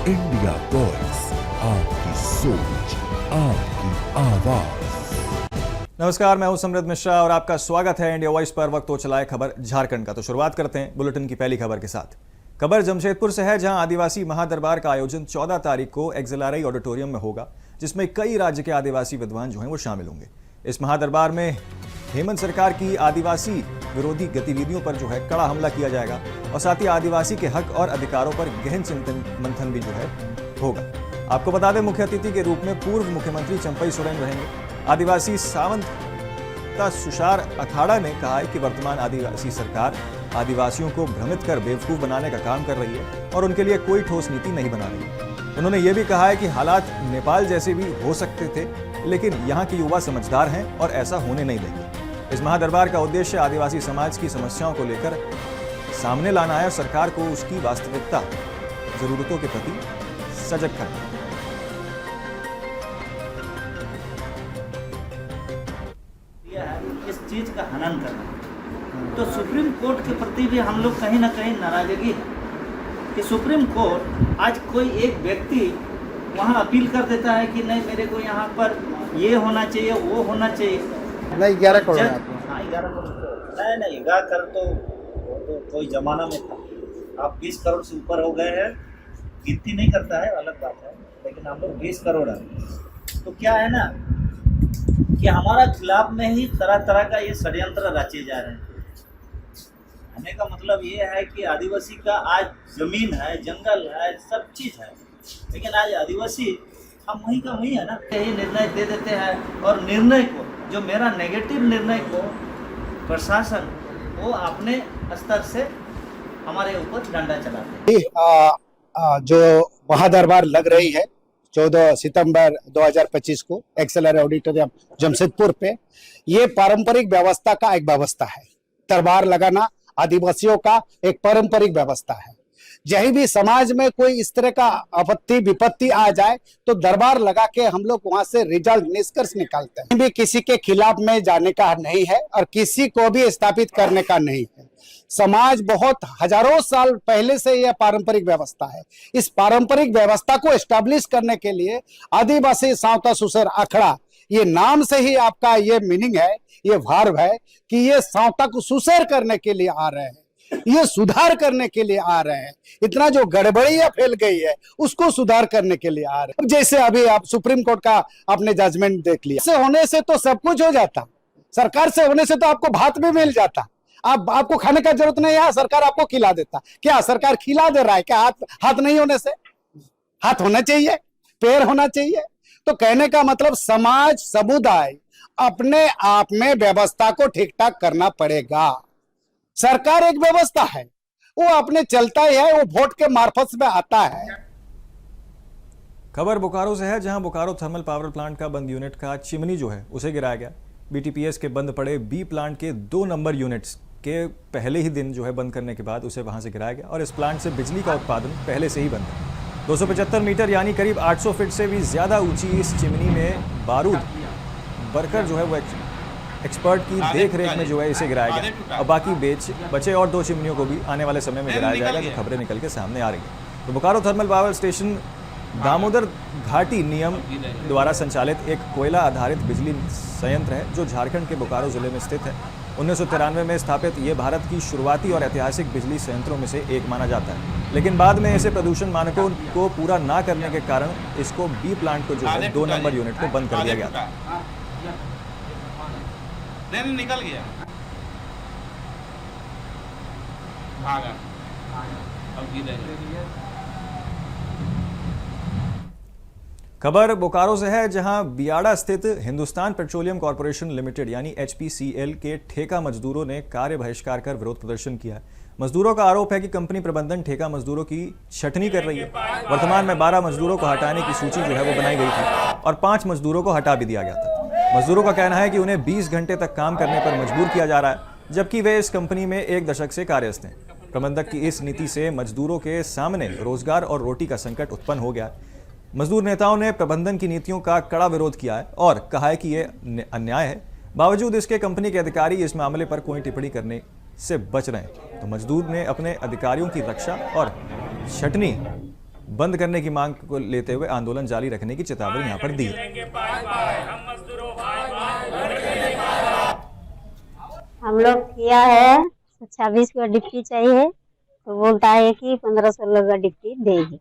India voice, आपकी सोच, आपकी आवाज। नमस्कार, मैं हूं समृद्ध मिश्रा और आपका स्वागत है इंडिया वॉइस पर। वक्त हो चला है खबर झारखंड का। तो शुरुआत करते हैं बुलेटिन की पहली खबर के साथ। खबर जमशेदपुर से है, जहां आदिवासी महादरबार का आयोजन 14 तारीख को एक्सिलरी ऑडिटोरियम में होगा, जिसमें कई राज्य के आदिवासी विद्वान जो हैं वो शामिल होंगे। इस महादरबार में हेमंत सरकार की आदिवासी विरोधी गतिविधियों पर जो है कड़ा हमला किया जाएगा और साथ ही आदिवासी के हक और अधिकारों पर गहन चिंतन मंथन भी जो है होगा। आपको बता दें, मुख्य अतिथि के रूप में पूर्व मुख्यमंत्री चंपई सोरेन रहेंगे। आदिवासी सावंत तुषार अखाड़ा ने कहा है कि वर्तमान आदिवासी सरकार आदिवासियों को भ्रमित कर बेवकूफ बनाने का काम कर रही है और उनके लिए कोई ठोस नीति नहीं बना रही है। उन्होंने ये भी कहा है कि हालात नेपाल जैसे भी हो सकते थे, लेकिन यहाँ के युवा समझदार हैं और ऐसा होने नहीं देंगे। इस महादरबार का उद्देश्य आदिवासी समाज की समस्याओं को लेकर सामने लाना है और सरकार को उसकी वास्तविकता जरूरतों के प्रति सजग करना है। इस चीज का हनन करना, तो सुप्रीम कोर्ट के प्रति भी हम लोग कहीं ना कहीं नाराजगी है कि सुप्रीम कोर्ट आज कोई एक व्यक्ति वहाँ अपील कर देता है कि नहीं, मेरे को यहाँ पर ये होना चाहिए, वो होना चाहिए। नहीं, 11 करोड़। हाँ, 11 करोड़ नहीं, 11 करोड़ तो वो तो कोई जमाना में था। आप 20 करोड़ से ऊपर हो गए हैं, गिनती नहीं करता है, अलग बात है, लेकिन हम लोग 20 करोड़ है। तो क्या है ना कि हमारा खिलाफ में ही तरह तरह का ये षड्यंत्र रचे जा रहे हैं। कहने का मतलब ये है कि आदिवासी का आज जमीन है, जंगल है, सब चीज़ है, लेकिन आज आदिवासी हम वहीं का वहीं है ना। यही निर्णय दे देते हैं और निर्णय को, जो मेरा नेगेटिव निर्णय को प्रशासन वो अपने स्तर से हमारे ऊपर डंडा चलाते हैं। जो महादरबार लग रही है 14 सितंबर 2025 को एक्सिलरी ऑडिटोरियम जमशेदपुर पे, ये पारंपरिक व्यवस्था का एक व्यवस्था है। दरबार लगाना आदिवासियों का एक पारंपरिक व्यवस्था है। यही भी समाज में कोई इस तरह का आपत्ति विपत्ति आ जाए तो दरबार लगा के हम लोग वहां से रिजल्ट निष्कर्ष निकालते हैं। भी किसी के खिलाफ में जाने का नहीं है और किसी को भी स्थापित करने का नहीं है। समाज बहुत हजारों साल पहले से यह पारंपरिक व्यवस्था है। इस पारंपरिक व्यवस्था को एस्टैब्लिश करने के लिए आदिवासी सावता सुसर अखड़ा, ये नाम से ही आपका ये मीनिंग है, ये भार्व है कि ये सावता को सुसर करने के लिए आ रहे हैं, ये सुधार करने के लिए आ रहे हैं। इतना जो गड़बड़ियां फैल गई है उसको सुधार करने के लिए आ रहे हैं। जैसे अभी आप सुप्रीम कोर्ट का आपने जजमेंट देख लिया, से होने से तो सब कुछ हो जाता, सरकार से होने से तो आपको भात भी मिल जाता। आपको खाने का जरूरत नहीं है, सरकार आपको खिला देता। क्या सरकार खिला दे रहा है क्या? हाथ नहीं होने से? हाथ होना चाहिए, पैर होना चाहिए। तो कहने का मतलब समाज समुदाय अपने आप में व्यवस्था को ठीक ठाक करना पड़ेगा। सरकार एक व्यवस्था है, वो अपने चलता ही है, वो वोट के मार्फत में आता है। खबर बोकारो से है, जहां बोकारो थर्मल पावर प्लांट का बंद यूनिट का चिमनी जो है उसे गिराया गया। बीटीपीएस के बंद पड़े बी प्लांट के 2 नंबर यूनिट्स के पहले ही दिन जो है बंद करने के बाद उसे वहां से गिराया गया और इस प्लांट से बिजली का उत्पादन पहले से ही बंद है। 275 मीटर यानी करीब 800 फीट से भी ज्यादा ऊंची इस चिमनी में बारूद बरकर जो है वो एक्सपर्ट की देख रेख में जो है इसे गिराया गया और बाकी बचे और 2 चिमनियों को भी आने वाले समय में गिराया जाएगा, जो खबरें निकल के सामने आ रही है। तो Bokaro thermal power station Damodar घाटी निगम द्वारा संचालित एक कोयला आधारित बिजली संयंत्र है, जो झारखंड के बोकारो जिले में स्थित है। 1993 में स्थापित ये भारत की शुरुआती और ऐतिहासिक बिजली संयंत्रों में से एक माना जाता है, लेकिन बाद में ऐसे प्रदूषण मानकों को पूरा ना करने के कारण इसको बी प्लांट को जो है 2 नंबर यूनिट को बंद कर दिया गया था। नहीं, निकल गया, भागा, अब गिरेगा। खबर बोकारो से है, जहां बियाड़ा स्थित हिंदुस्तान पेट्रोलियम कॉर्पोरेशन लिमिटेड यानी HPCL के ठेका मजदूरों ने कार्य बहिष्कार कर विरोध प्रदर्शन किया है। मजदूरों का आरोप है कि कंपनी प्रबंधन ठेका मजदूरों की छटनी कर रही है। वर्तमान में 12 मजदूरों को हटाने की सूची जो है वो बनाई गई थी और 5 मजदूरों को हटा भी दिया गया था। मजदूरों का कहना है कि उन्हें 20 घंटे तक काम करने पर मजबूर किया जा रहा है, जबकि वे इस कंपनी में 1 दशक से कार्यरत हैं। प्रबंधक की इस नीति से मजदूरों के सामने रोजगार और रोटी का संकट उत्पन्न हो गया। मजदूर नेताओं ने प्रबंधन की नीतियों का कड़ा विरोध किया है और कहा है कि यह अन्याय है। बावजूद इसके कंपनी के अधिकारी इस मामले पर कोई टिप्पणी करने से बच रहे हैं। तो मजदूर ने अपने अधिकारियों की रक्षा और छटनी बंद करने की मांग को लेते हुए आंदोलन जारी रखने की चेतावनी यहां पर दी है। हम लोग किया है 26 का डिप्टी चाहिए, तो बोलता है कि 15-16 का डिप्टी देगी,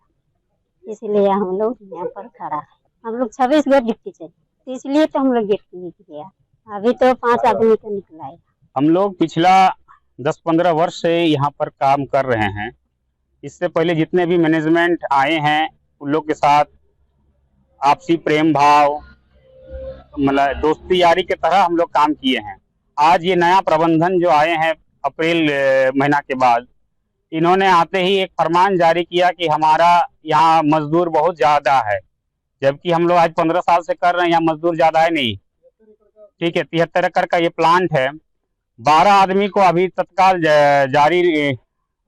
इसलिए हम लोग यहाँ पर खड़ा है। हम लोग 26 का डिप्टी चाहिए, तो इसलिए तो हम लोग गेट किया। अभी तो 5 आदमी का निकला है। हम लोग पिछला 10-15 वर्ष से यहाँ पर काम कर रहे हैं। इससे पहले जितने भी मैनेजमेंट आए हैं उन लोग के साथ आपसी प्रेम भाव, मतलब दोस्ती यारी के तरह हम लोग काम किए हैं। आज ये नया प्रबंधन जो आए हैं अप्रैल महीना के बाद, इन्होंने आते ही एक फरमान जारी किया कि हमारा यहाँ मजदूर बहुत ज्यादा है, जबकि हम लोग आज 15 साल से कर रहे हैं, यहाँ मजदूर ज्यादा है नहीं। ठीक है, 73 एकड़ का ये प्लांट है। 12 आदमी को अभी तत्काल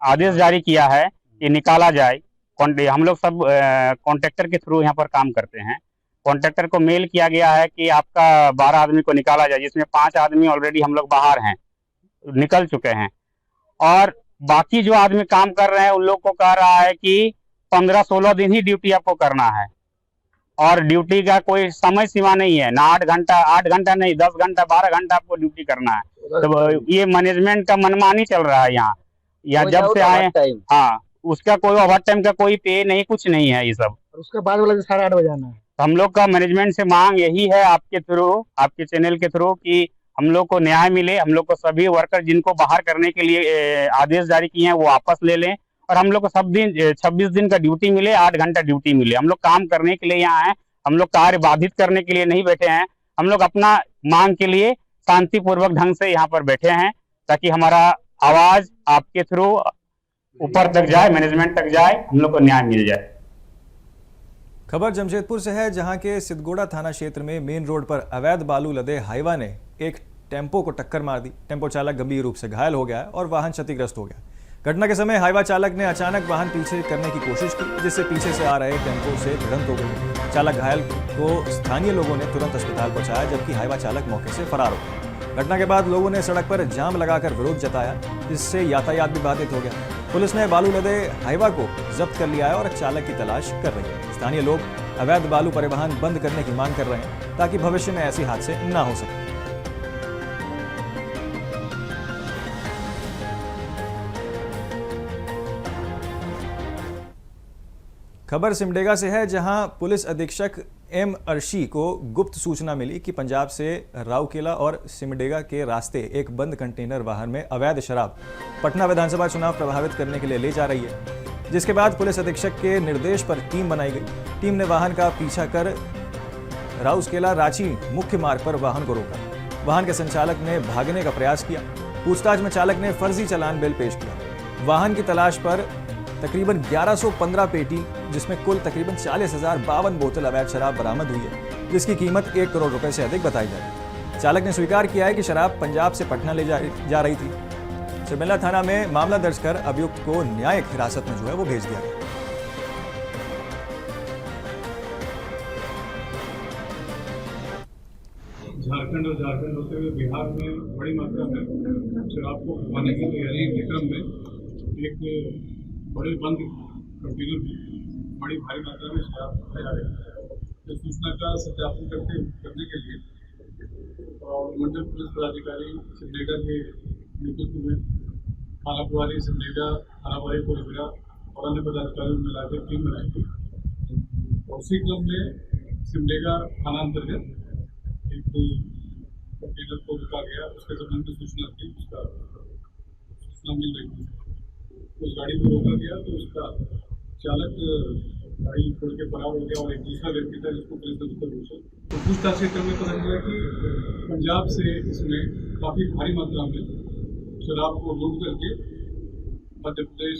आदेश जारी किया है कि निकाला जाए। हम लोग सब कॉन्ट्रैक्टर के थ्रू यहाँ पर काम करते हैं। कॉन्ट्रैक्टर को मेल किया गया है कि आपका 12 आदमी को निकाला जाए, जिसमें 5 आदमी ऑलरेडी हम लोग बाहर हैं, निकल चुके हैं, और बाकी जो आदमी काम कर रहे हैं उन लोग को कह रहा है कि 15-16 दिन ही ड्यूटी आपको करना है, और ड्यूटी का कोई समय सीमा नहीं है, ना 8 घंटा नहीं, 10 घंटा 12 घंटा आपको ड्यूटी करना है। तो ये मैनेजमेंट का मनमानी चल रहा है यहाँ जब से आए। हाँ, उसका कोई ओवर टाइम का कोई पे नहीं, कुछ नहीं है ये सब। उसके बाद वाला 8:30 बजे आना है। हम लोग का मैनेजमेंट से मांग यही है आपके थ्रू, आपके चैनल के थ्रू, कि हम लोग को न्याय मिले। हम लोग को सभी वर्कर जिनको बाहर करने के लिए आदेश जारी किए हैं वो वापस ले लें, और हम लोग को सब दिन 26 दिन का ड्यूटी मिले, 8 घंटा ड्यूटी मिले। हम लोग काम करने के लिए यहाँ आए, हम लोग कार्य बाधित करने के लिए नहीं बैठे हैं। हम लोग अपना मांग के लिए शांतिपूर्वक ढंग से यहाँ पर बैठे हैं, ताकि हमारा आवाज आपके थ्रू ऊपर तक जाए, मैनेजमेंट तक जाए, हम लोग को न्याय मिल जाए। खबर जमशेदपुर से है, जहां के सिद्धगोड़ा थाना क्षेत्र में मेन रोड पर अवैध बालू लदे हाईवा ने एक टेम्पो को टक्कर मार दी। टेम्पो चालक गंभीर रूप से घायल हो गया है और वाहन क्षतिग्रस्त हो गया। घटना के समय हाईवा चालक ने अचानक वाहन पीछे करने की कोशिश की, जिससे पीछे से आ रहे टेम्पो से भिड़ंत हो गई। चालक घायल को स्थानीय लोगों ने तुरंत अस्पताल पहुंचाया, जबकि हाईवा चालक मौके से फरार हो गया। घटना के बाद लोगों ने सड़क पर जाम लगाकर विरोध जताया, जिससे यातायात भी बाधित हो गया। पुलिस ने बालू लदे हाईवा को जब्त कर लिया है और चालक की तलाश कर रही है। स्थानीय लोग अवैध बालू परिवहन बंद करने की मांग कर रहे हैं, ताकि भविष्य में ऐसे हादसे न हो सके। खबर सिमडेगा से है, जहां पुलिस अधीक्षक एम अर्शी को गुप्त सूचना मिली कि पंजाब से राउकेला और सिमडेगा के रास्ते एक बंद कंटेनर वाहन में अवैध शराब पटना विधानसभा चुनाव प्रभावित करने के लिए ले जा रही है। जिसके बाद पुलिस अधीक्षक के निर्देश पर टीम बनाई गई। टीम ने वाहन का पीछा कर राउकेला रांची मुख्य मार्ग पर वाहन को रोका। वाहन के संचालक ने भागने का प्रयास किया। पूछताछ में चालक ने फर्जी चालान बिल पेश किया। वाहन की तलाश पर तकरीबन 1115 पेटी, जिसमें कुल तकरीबन 40,052 बोतल अवैध शराब बरामद हुई है, जिसकी कीमत 1 करोड़ रुपए से अधिक बताई जा रही है। चालक ने स्वीकार किया है कि शराब पंजाब से पटना ले जा रही थी। सिरमेला थाना में मामला दर्ज कर अभियुक्त को न्यायिक हिरासत में वो भेज दिया गया। झारखंड और झारखंड होते हुए बिहार में बड़ी मात्रा में शराब को उगाने की तैयारी के क्रम में एक बड़े बंद कंटेनर में बड़ी भारी मात्रा में शराब उठाई जा रही है। इस सूचना का सत्यापन करने के लिए और मंडल पुलिस पदाधिकारी सिमडेगा के नेतृत्व में थाना प्रभारी सिमडेगा, थाना प्रभारी कोलबेड़ा और अन्य पदाधिकारियों में मिलाकर टीम बनाई गई। और उसी क्रम में सिमडेगा थाना अंतर्गत एक कंटेनर को रुका गया। उसके संबंध में सूचना थी, उसका सूचना मिल रही थी। उस गाड़ी को रोका गया तो उसका चालक गाड़ी छोड़ के फरार हो गया, और एक दूसरा व्यक्ति था जिसको पुलिस ने पूछा। तो पूछताछ के क्रम में पता चला कि पंजाब से इसमें काफ़ी भारी मात्रा में शराब को लूट करके मध्य प्रदेश,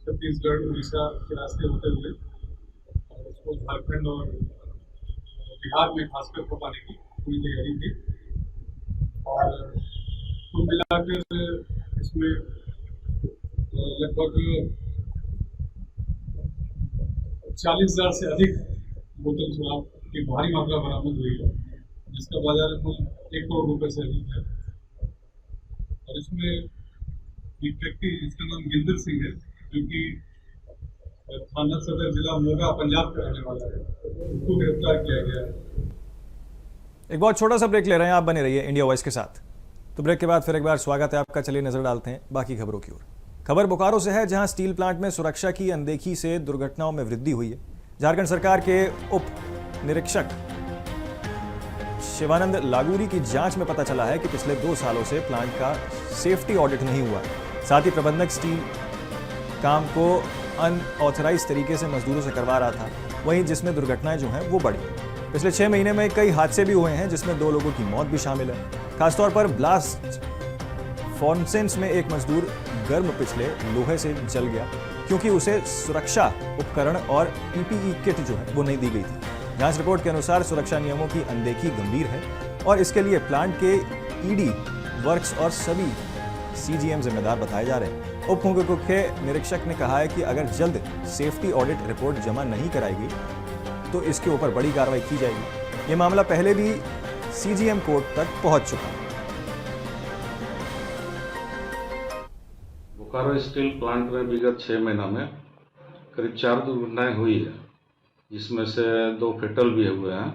छत्तीसगढ़, उड़ीसा के रास्ते होते हुए और उसको झारखंड और बिहार में खासकर पकाने की पूरी तैयारी थी। और कुल मिलाकर इसमें लगभग 40,000 से अधिक बोतल शराब की भारी मात्रा बरामद हुई है, जिसका बाजार मूल्य 1 करोड़ रुपए से अधिक है। और इसमें एक व्यक्ति जिसका नाम गिंदर सिंह है, जो कि थाना सदर जिला मोगा पंजाब का रहने वाला है, उसको गिरफ्तार किया गया है। एक बहुत छोटा सा ब्रेक ले रहे हैं, आप बने रहिए इंडिया वॉइस के साथ। तो ब्रेक के बाद फिर एक बार स्वागत है आपका। चलिए नजर डालते हैं बाकी खबरों की ओर। खबर बोकारो से है, जहां स्टील प्लांट में सुरक्षा की अनदेखी से दुर्घटनाओं में वृद्धि हुई है। झारखंड सरकार के उप निरीक्षक शिवानंद लागूरी की जांच में पता चला है कि पिछले 2 सालों से प्लांट का सेफ्टी ऑडिट नहीं हुआ। साथ ही प्रबंधक स्टील काम को अनऑथराइज तरीके से मजदूरों से करवा रहा था, वहीं जिसमें दुर्घटनाएं जो हैं वो बढ़ी। पिछले 6 महीने में कई हादसे भी हुए हैं, जिसमें 2 लोगों की मौत भी शामिल है। खासतौर पर ब्लास्ट फॉर्सेंस में एक मजदूर गर्म पिछले लोहे से जल गया, क्योंकि उसे सुरक्षा उपकरण और पीपीई किट जो है वो नहीं दी गई थी। जांच रिपोर्ट के अनुसार सुरक्षा नियमों की अनदेखी गंभीर है और इसके लिए प्लांट के ईडी वर्क्स और सभी सीजीएम जिम्मेदार बताए जा रहे हैं। उप मुख्य निरीक्षक ने कहा है कि अगर जल्द सेफ्टी ऑडिट रिपोर्ट जमा नहीं कराएगी तो इसके ऊपर बड़ी कार्रवाई की जाएगी। ये मामला पहले भी सीजीएम कोर्ट तक पहुंच चुका है। बोकारो स्टील प्लांट में विगत 6 महीना में करीब 4 दुर्घटनाएं हुई है, जिसमें से 2 फेटल भी हुए हैं।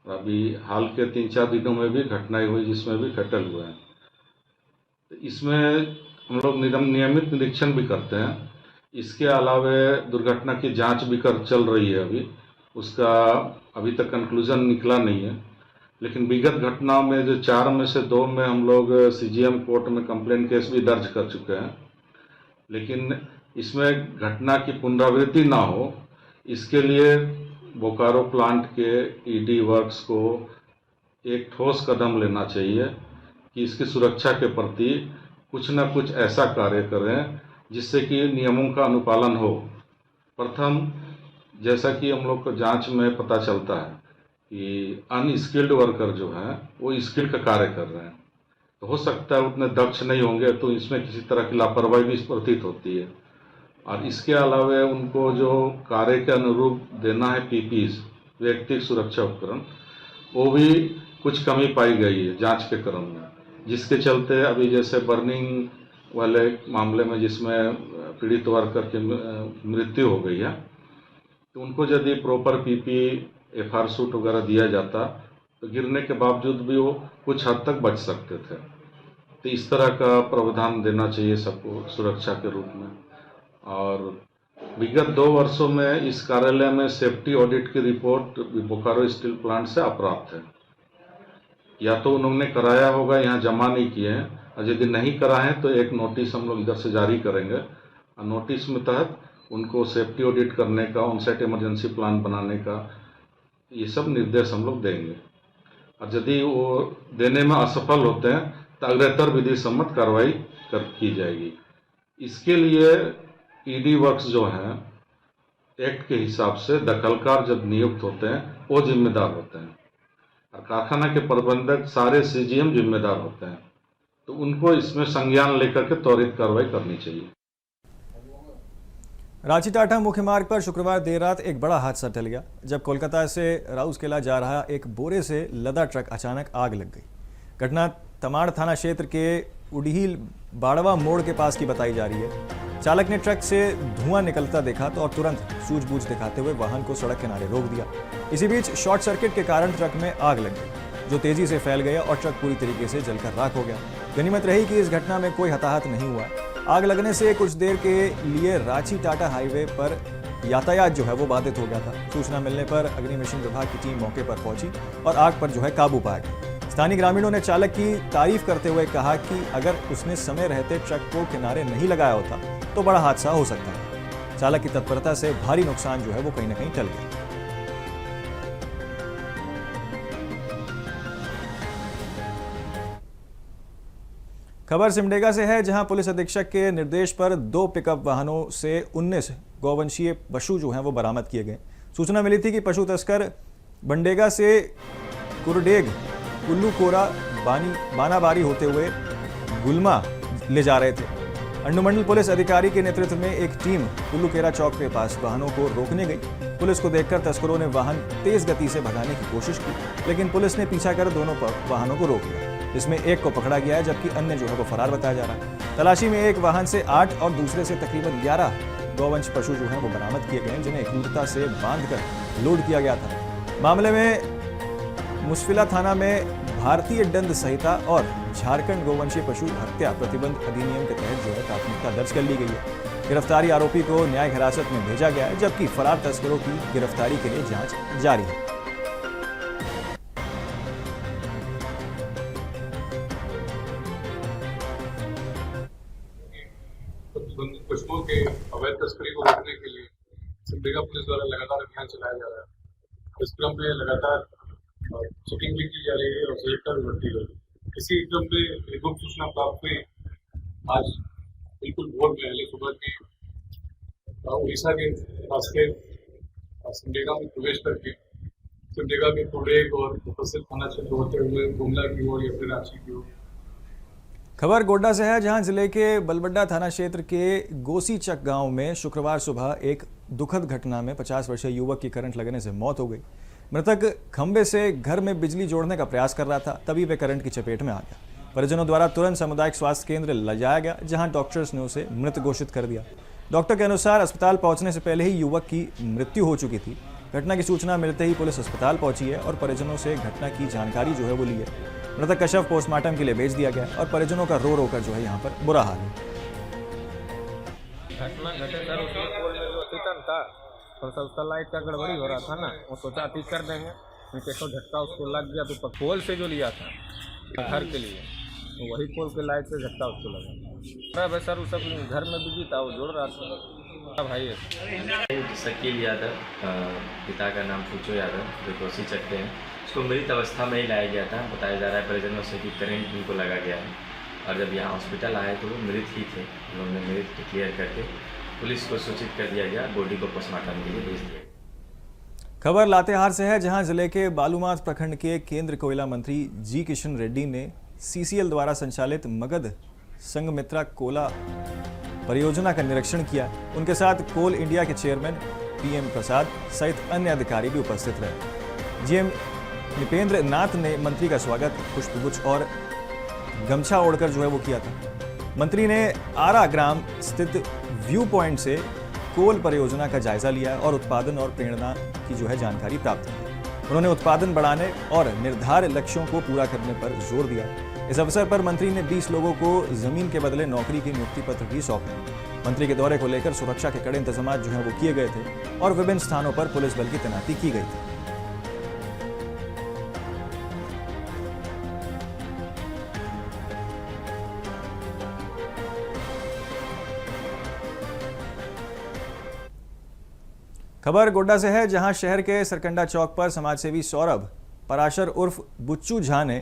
अभी हाल के 3-4 दिनों में भी घटनाएं हुई जिसमें भी फेटल हुए हैं। तो इसमें हम लोग नियमित निरीक्षण भी करते हैं। इसके अलावा दुर्घटना की जांच भी चल रही है। अभी उसका अभी तक कंक्लूजन निकला नहीं है, लेकिन विगत घटनाओं में जो 4 में से 2 में हम लोग सीजीएम कोर्ट में कंप्लेंट केस भी दर्ज कर चुके हैं। लेकिन इसमें घटना की पुनरावृत्ति ना हो, इसके लिए बोकारो प्लांट के ईडी वर्क्स को एक ठोस कदम लेना चाहिए कि इसकी सुरक्षा के प्रति कुछ न कुछ ऐसा कार्य करें जिससे कि नियमों का अनुपालन हो। प्रथम, जैसा कि हम लोग को जांच में पता चलता है कि अनस्किल्ड वर्कर जो हैं वो स्किल्ड का कार्य कर रहे हैं, तो हो सकता है उतने दक्ष नहीं होंगे, तो इसमें किसी तरह की लापरवाही भी प्रतीत होती है। और इसके अलावा उनको जो कार्य के अनुरूप देना है पीपीज, व्यक्तिगत सुरक्षा उपकरण, वो भी कुछ कमी पाई गई है जांच के क्रम में, जिसके चलते अभी जैसे बर्निंग वाले मामले में जिसमें पीड़ित वर्कर की मृत्यु हो गई है, तो उनको यदि प्रॉपर पीपी एफआर सूट वगैरह दिया जाता तो गिरने के बावजूद भी वो कुछ हद तक बच सकते थे। तो इस तरह का प्रावधान देना चाहिए सबको सुरक्षा के रूप में। और विगत 2 वर्षों में इस कार्यालय में सेफ्टी ऑडिट की रिपोर्ट बोकारो स्टील प्लांट से अप्राप्त है। या तो उन्होंने कराया होगा, यहाँ जमा नहीं किए हैं, और यदि नहीं कराए तो एक नोटिस हम लोग इधर से जारी करेंगे और नोटिस में तहत उनको सेफ्टी ऑडिट करने का, ऑनसाइट इमरजेंसी प्लान बनाने का, ये सब निर्देश हम लोग देंगे। और यदि वो देने में असफल होते हैं तो अग्रतर विधि सम्मत कार्रवाई की जाएगी। इसके लिए ईडी वर्क्स जो हैं एक्ट के हिसाब से दखलकार जब नियुक्त होते हैं वो जिम्मेदार होते हैं, और कारखाना के प्रबंधक सारे सीजीएम जिम्मेदार होते हैं, तो उनको इसमें संज्ञान लेकर के त्वरित कार्रवाई करनी चाहिए। रांची टाटा मुख्य मार्ग पर शुक्रवार देर रात एक बड़ा हादसा टल गया, जब कोलकाता से राउरकेला जा रहा एक बोरे से लदा ट्रक अचानक आग लग गई। घटना तमाड़ थाना क्षेत्र के उड़ील बाड़वा मोड़ के पास की बताई जा रही है। चालक ने ट्रक से धुआं निकलता देखा तो और तुरंत सूझबूझ दिखाते हुए वाहन को सड़क किनारे रोक दिया। इसी बीच शॉर्ट सर्किट के कारण ट्रक में आग लग गई, जो तेजी से फैल गया और ट्रक पूरी तरीके से जलकर राख हो गया। गनीमत रही कि इस घटना में कोई हताहत नहीं हुआ। आग लगने से कुछ देर के लिए रांची टाटा हाईवे पर यातायात जो है वो बाधित हो गया था। सूचना मिलने पर अग्निशमन विभाग की टीम मौके पर पहुंची और आग पर जो है काबू पा गई। स्थानीय ग्रामीणों ने चालक की तारीफ करते हुए कहा कि अगर उसने समय रहते ट्रक को किनारे नहीं लगाया होता तो बड़ा हादसा हो सकता है। चालक की तत्परता से भारी नुकसान जो है वो कहीं ना कहीं टल गया। खबर सिमडेगा से है, जहां पुलिस अधीक्षक के निर्देश पर 2 पिकअप वाहनों से 19 गौवंशीय पशु जो हैं वो बरामद किए गए। सूचना मिली थी कि पशु तस्कर बंडेगा से कुरडेग कुल्लू कोरा बानाबारी होते हुए गुलमा ले जा रहे थे। अंडुमंडल पुलिस अधिकारी के नेतृत्व में एक टीम कुल्लू केरा चौक के पास वाहनों को रोकने गई। पुलिस को देखकर तस्करों ने वाहन तेज गति से भगाने की कोशिश की, लेकिन पुलिस ने पीछा कर दोनों वाहनों को रोक लिया। इसमें एक को पकड़ा गया है, जबकि अन्य जो है वो फरार बताया जा रहा है। तलाशी में एक वाहन से 8 और दूसरे से तकरीबन 11 गौवंश पशु जो हैं वो बरामद किए गए हैं, जिन्हें क्रूरता से बांधकर लोड किया गया था। मामले में मुस्फिला थाना में भारतीय दंड संहिता और झारखंड गौवंशीय पशु हत्या प्रतिबंध अधिनियम के तहत जो है प्राथमिकता दर्ज कर ली गई है। गिरफ्तारी आरोपी को न्यायिक हिरासत में भेजा गया है, जबकि फरार तस्करों की गिरफ्तारी के लिए जांच जारी है। प्रतिबंधित पशुओं के अवैध तस्करी को रोकने के लिए सिमडेगा पुलिस द्वारा लगातार अभियान चलाया जा रहा है। इस क्रम में लगातार चेकिंग भी की जा रही है और सजगता भी बढ़ती है। इसी क्रम में एक गुप्त सूचना प्राप्त हुई आज बिल्कुल भोर में पहले सुबह की उड़ीसा के रास्ते सिमडेगा में प्रवेश करके सिमडेगा के कोडेग और उपस्थित थाना क्षेत्र होते हुए गुमला की ओर या फिर रांची की ओर। खबर गोड्डा से है, जहां जिले के बलबड्डा थाना क्षेत्र के गोसीचक गांव में शुक्रवार सुबह एक दुखद घटना में 50 वर्षीय युवक की करंट लगने से मौत हो गई। मृतक खंबे से घर में बिजली जोड़ने का प्रयास कर रहा था, तभी वे करंट की चपेट में आ गया। परिजनों द्वारा तुरंत सामुदायिक स्वास्थ्य केंद्र ले जाया गया, जहां डॉक्टर्स ने उसे मृत घोषित कर दिया। डॉक्टर के अनुसार अस्पताल पहुंचने से पहले ही युवक की मृत्यु हो चुकी थी। घटना की सूचना मिलते ही पुलिस अस्पताल पहुंची है और परिजनों से घटना की जानकारी जो है वो ली है। मृतक का शव पोस्टमार्टम के लिए भेज दिया गया और परिजनों का रो रो कर जो है यहाँ पर बुरा हाल है। घटना घटे सर, उसमें पोल में जो सिस्टम था थोड़ा सा उसका लाइट का गड़बड़ी हो रहा था ना, वो सोचा ठीक कर देंगे, कैसे झटका उसको लग गया। तो पोल से जो लिया था घर के लिए, तो वही पोल के लाइट से झटका उसको लगा। भाई सर, वो सब घर में बिजी था, वो जोड़ रहा था भाई। शकील यादव, पिता का नाम फूचो यादव, जो कोसी चकते हैं, उसको मृत अवस्था में ही लाया गया था। बताया जा रहा है परिजनों से कि करंट उनको लगा गया है, और जब यहाँ हॉस्पिटल आए तो वो मृत ही थे। उन्होंने मृत डिक्लेयर करके पुलिस को सूचित कर दिया गया, बॉडी को पोस्टमार्टम के लिए भेज दिया। खबर लातेहार से है, जहां जिले के बालूमाथ प्रखंड के केंद्र कोयला मंत्री जी किशन रेड्डी ने सीसीएल द्वारा संचालित मगध संघमित्रा कोला परियोजना का निरीक्षण किया। उनके साथ कोल इंडिया के चेयरमैन पीएम प्रसाद सहित अन्य अधिकारी भी उपस्थित रहे। जीएम निपेंद्र नाथ ने मंत्री का स्वागत पुष्पगुच्छ और गमछा ओढ़कर जो है वो किया था। मंत्री ने आरा ग्राम स्थित व्यू पॉइंट से कोल परियोजना का जायजा लिया और उत्पादन और प्रेरणा की जो है जानकारी प्राप्त की। उन्होंने उत्पादन बढ़ाने और निर्धारित लक्ष्यों को पूरा करने पर जोर दिया। इस अवसर पर मंत्री ने 20 लोगों को जमीन के बदले नौकरी के नियुक्ति पत्र भी सौंपे। मंत्री के दौरे को लेकर सुरक्षा के कड़े इंतजाम जो है वो किए गए थे और विभिन्न स्थानों पर पुलिस बल की तैनाती की गई थी। खबर गोड्डा से है, जहां शहर के सरकंडा चौक पर समाजसेवी सौरभ पराशर उर्फ बुच्चू झा ने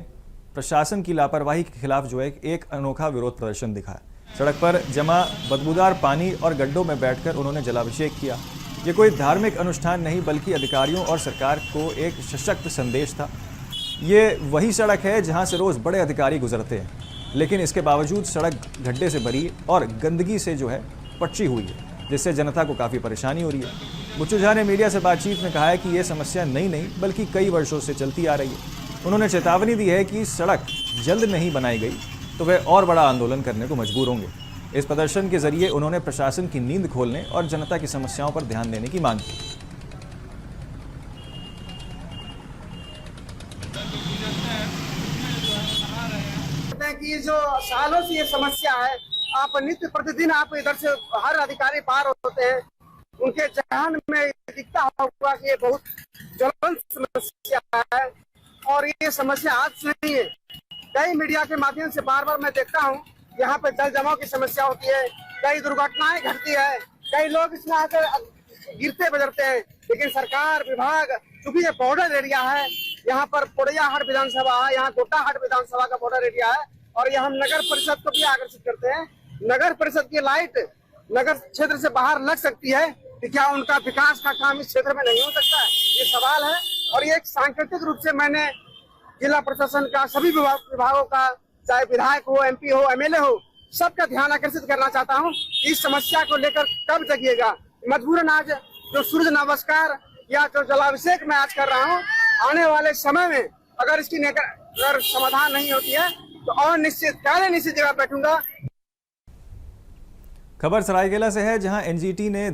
प्रशासन की लापरवाही के खिलाफ जो है एक अनोखा विरोध प्रदर्शन दिखाया। सड़क पर जमा बदबूदार पानी और गड्ढों में बैठकर उन्होंने जलाभिषेक किया। ये कोई धार्मिक अनुष्ठान नहीं, बल्कि अधिकारियों और सरकार को एक सशक्त संदेश था। ये वही सड़क है जहां से रोज बड़े अधिकारी गुजरते हैं, लेकिन इसके बावजूद सड़क गड्ढे से भरी और गंदगी से जो है पटची हुई है, जिससे जनता को काफ़ी परेशानी हो रही है। बुच्चू झा ने मीडिया से बातचीत में कहा है कि यह समस्या नई नहीं बल्कि कई वर्षों से चलती आ रही है। उन्होंने चेतावनी दी है कि सड़क जल्द नहीं बनाई गई तो वे और बड़ा आंदोलन करने को मजबूर होंगे। इस प्रदर्शन के जरिए उन्होंने प्रशासन की नींद खोलने और जनता की समस्याओं पर ध्यान देने की मांग की। कि जो सालों से ये समस्या है, आप नित्य प्रतिदिन आप इधर से हर अधिकारी पार होते हैं, उनके जहन में दिखता होगा कि ये बहुत ज्वलंत समस्या है और ये समस्या आज से नहीं है। कई मीडिया के माध्यम से बार बार मैं देखता हूँ यहाँ पे जल जमाव की समस्या होती है, कई दुर्घटनाएं घटती है, कई लोग इसमें आकर गिरते बजरते हैं, लेकिन सरकार विभाग, चूंकि ये बॉर्डर एरिया है, यहाँ पर पोड़ैयाहाट विधानसभा है, यहाँ गोटाहाट विधानसभा का बॉर्डर एरिया है और यहाँ हम नगर परिषद को भी आकर्षित करते हैं। नगर परिषद की लाइट नगर क्षेत्र से बाहर लग सकती है कि क्या उनका विकास का काम इस क्षेत्र में नहीं हो सकता है? ये सवाल है और ये एक सांकेतिक रूप से मैंने जिला प्रशासन का, सभी विभागों का, चाहे विधायक हो, एमपी हो, एमएलए हो, सबका ध्यान आकर्षित करना चाहता हूँ। इस समस्या को लेकर कब जगिएगा? मजबूरन आज जो सूर्य नमस्कार या जो जलाभिषेक मैं आज कर रहा हूँ, आने वाले समय में अगर इसकी अगर समाधान नहीं होती है तो और निश्चित जगह बैठूंगा। खबर सरायकेला से है, जहां एनजीटी ने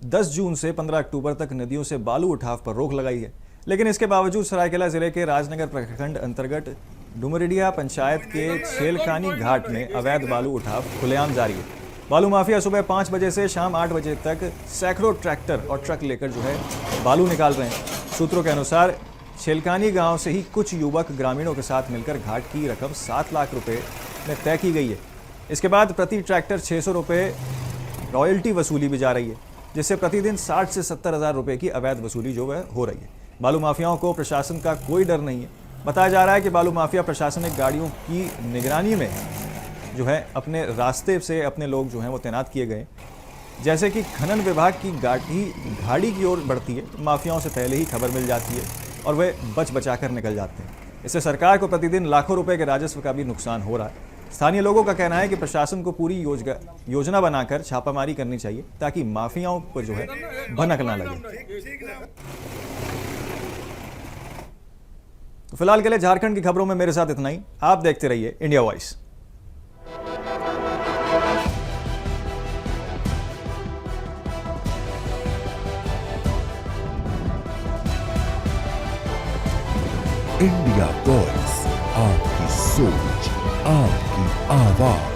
10 जून से 15 अक्टूबर तक नदियों से बालू उठाव पर रोक लगाई है। लेकिन इसके बावजूद सरायकेला जिले के राजनगर प्रखंड अंतर्गत डुमरिया पंचायत के छेलकानी घाट में अवैध बालू उठाव खुलेआम जारी है। बालू माफिया सुबह 5 बजे से शाम 8 बजे तक सैकड़ों ट्रैक्टर और ट्रक लेकर बालू निकाल रहे हैं। सूत्रों के अनुसार छेलकानी गांव से ही कुछ युवक ग्रामीणों के साथ मिलकर घाट की रकम 7 लाख रुपए में तय की गई है। इसके बाद प्रति ट्रैक्टर 600 रुपये रॉयल्टी वसूली भी जा रही है, जिससे प्रतिदिन 60 से 70 हज़ार रुपये की अवैध वसूली हो रही है। बालू माफियाओं को प्रशासन का कोई डर नहीं है। बताया जा रहा है कि बालू माफिया प्रशासनिक गाड़ियों की निगरानी में अपने रास्ते से अपने लोग वो तैनात किए गए। जैसे कि खनन विभाग की गाड़ी की ओर बढ़ती है तो माफियाओं से पहले ही खबर मिल जाती है और वे बचा कर निकल जाते हैं। इससे सरकार को प्रतिदिन लाखों रुपए के राजस्व का भी नुकसान हो रहा है। स्थानीय लोगों का कहना है कि प्रशासन को पूरी योजना बनाकर छापामारी करनी चाहिए ताकि माफियाओं पर भनक ना लगे। तो फिलहाल के लिए झारखंड की खबरों में मेरे साथ इतना ही। आप देखते रहिए इंडिया वॉइस। इंडिया वॉइस, आपकी सोच, आपकी आवाज।